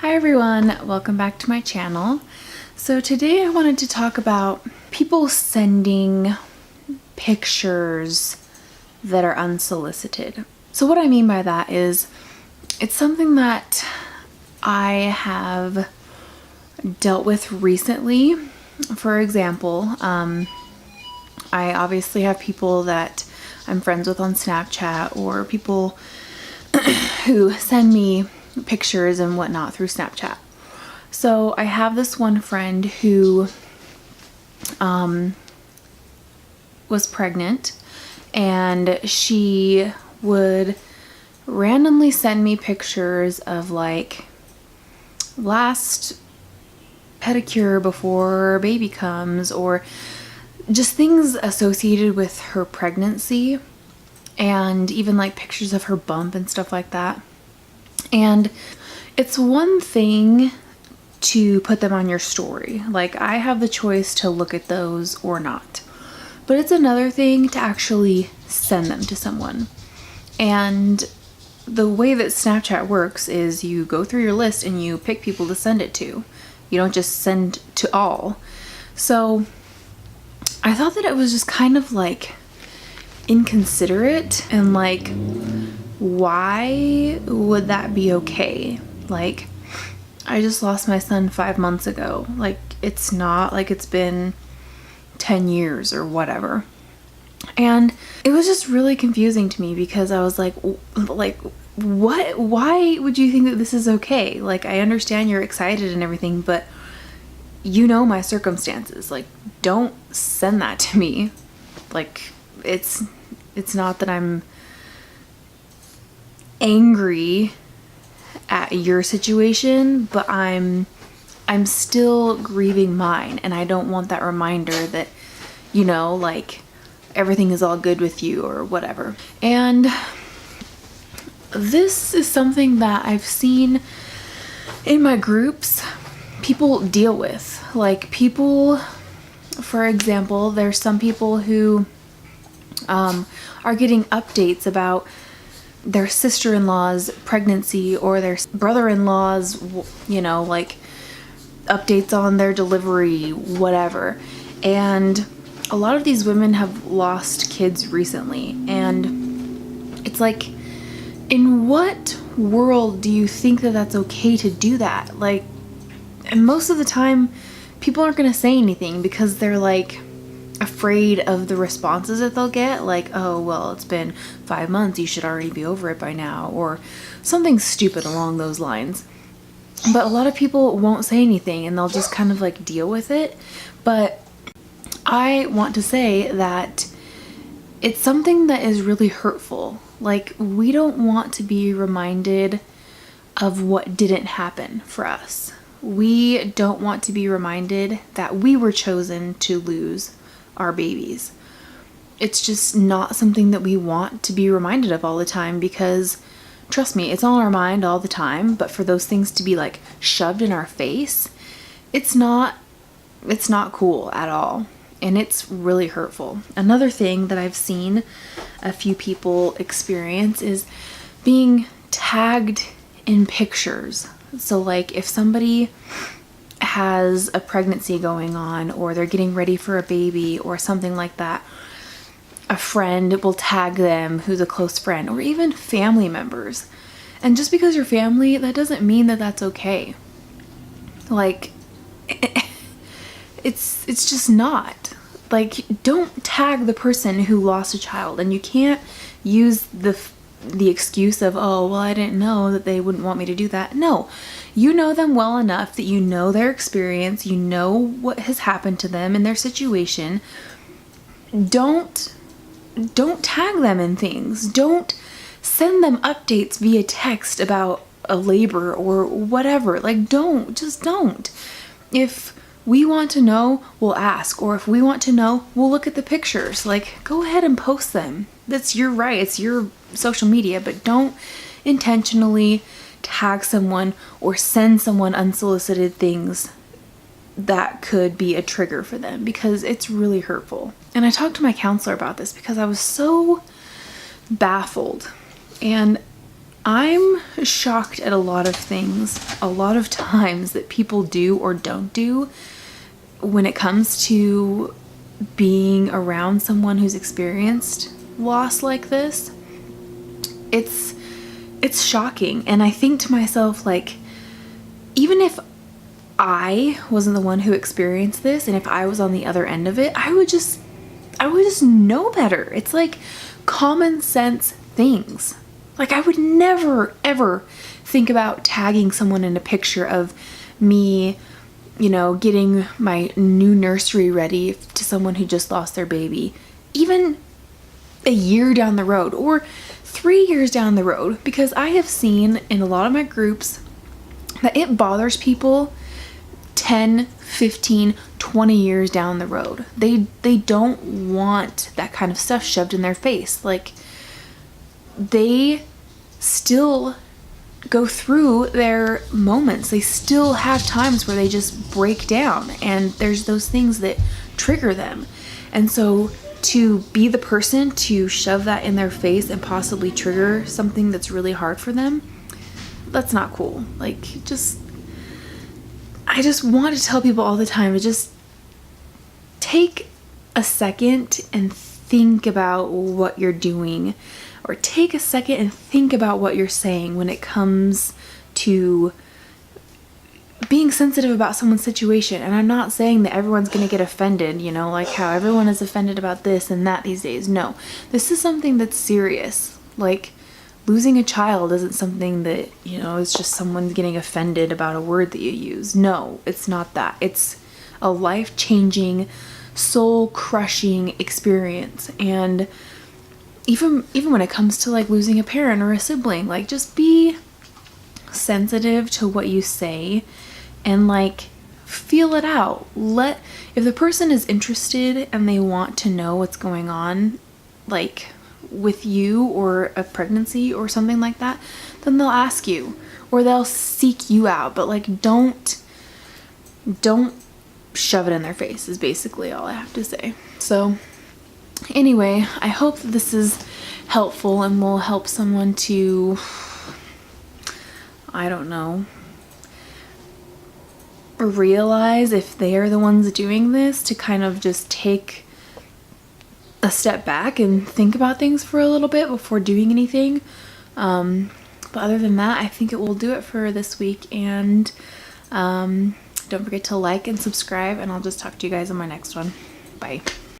Hi everyone, welcome back to my channel. So today I wanted to talk about people sending pictures that are unsolicited. So what I mean by that is it's something that I have dealt with recently. For example, I obviously have people that I'm friends with on Snapchat, or people who send me pictures and whatnot through Snapchat. So I have this one friend who was pregnant, and she would randomly send me pictures of like last pedicure before baby comes, or just things associated with her pregnancy, and even like pictures of her bump and stuff like that. And it's one thing to put them on your story. Like, I have the choice to look at those or not. But it's another thing to actually send them to someone. And the way that Snapchat works is you go through your list and you pick people to send it to. You don't just send to all. So I thought that it was just kind of like inconsiderate, and like, why would that be okay? Like, I just lost my son 5 months ago. Like, it's not like it's been 10 years or whatever. And it was just really confusing to me, because I was like, what? Why would you think that this is okay? Like, I understand you're excited and everything, but you know my circumstances. Like, don't send that to me. Like, it's not that I'm angry at your situation, but I'm still grieving mine, and I don't want that reminder that, you know, like, everything is all good with you or whatever. And this is something that I've seen in my groups people deal with. Like, people, for example, there's some people who are getting updates about their sister-in-law's pregnancy, or their brother-in-law's, you know, like, updates on their delivery, whatever. And a lot of these women have lost kids recently, and it's like, in what world do you think that that's okay to do that? Like, and most of the time people aren't gonna say anything because they're like afraid of the responses that they'll get, like, oh, well, it's been 5 months, you should already be over it by now, or something stupid along those lines. But a lot of people won't say anything, and they'll just kind of like deal with it. But I want to say that it's something that is really hurtful. Like, we don't want to be reminded of what didn't happen for us. We don't want to be reminded that we were chosen to lose our babies. It's just not something that we want to be reminded of all the time, because trust me, it's on our mind all the time. But for those things to be like shoved in our face, it's not cool at all, and it's really hurtful. Another thing that I've seen a few people experience is being tagged in pictures. So like, if somebody has a pregnancy going on, or they're getting ready for a baby or something like that, a friend will tag them who's a close friend, or even family members. And just because you're family, that doesn't mean that that's okay. Like, it's just not. Like, don't tag the person who lost a child. And you can't use the excuse of, oh, well, I didn't know that they wouldn't want me to do that. No, you know them well enough that you know their experience, you know what has happened to them in their situation. Don't tag them in things. Don't send them updates via text about a labor or whatever. Like, just don't. If we want to know, we'll ask. Or if we want to know, we'll look at the pictures. Like, go ahead and post them. That's your right. It's your social media. But don't intentionally tag someone or send someone unsolicited things that could be a trigger for them, because it's really hurtful. And I talked to my counselor about this because I was so baffled. And I'm shocked at a lot of things, a lot of times that people do or don't do when it comes to being around someone who's experienced loss like this. It's shocking. And I think to myself, like, even if I wasn't the one who experienced this, and if I was on the other end of it, I would just know better. It's like common sense things. Like, I would never, ever think about tagging someone in a picture of me, you know, getting my new nursery ready to someone who just lost their baby, even a year down the road or 3 years down the road, because I have seen in a lot of my groups that it bothers people 10, 15, 20 years down the road. They don't want that kind of stuff shoved in their face. Like, they still go through their moments. They still have times where they just break down, and there's those things that trigger them. And so to be the person to shove that in their face and possibly trigger something that's really hard for them, that's not cool. Like, I just want to tell people all the time to just take a second and think about what you're doing, or take a second and think about what you're saying when it comes to being sensitive about someone's situation. And I'm not saying that everyone's going to get offended, you know, like how everyone is offended about this and that these days. No, this is something that's serious. Like, losing a child isn't something that, you know, is just someone getting offended about a word that you use. No, it's not that. It's a life-changing, soul-crushing experience. And even when it comes to like losing a parent or a sibling, like, just be sensitive to what you say and like feel it out. If the person is interested and they want to know what's going on, like with you or a pregnancy or something like that, then they'll ask you or they'll seek you out. But like, don't shove it in their face is basically all I have to say. So anyway, I hope that this is helpful and will help someone to, I don't know, realize if they are the ones doing this, to kind of just take a step back and think about things for a little bit before doing anything. But other than that, I think it will do it for this week. And don't forget to like and subscribe, and I'll just talk to you guys on my next one. Bye.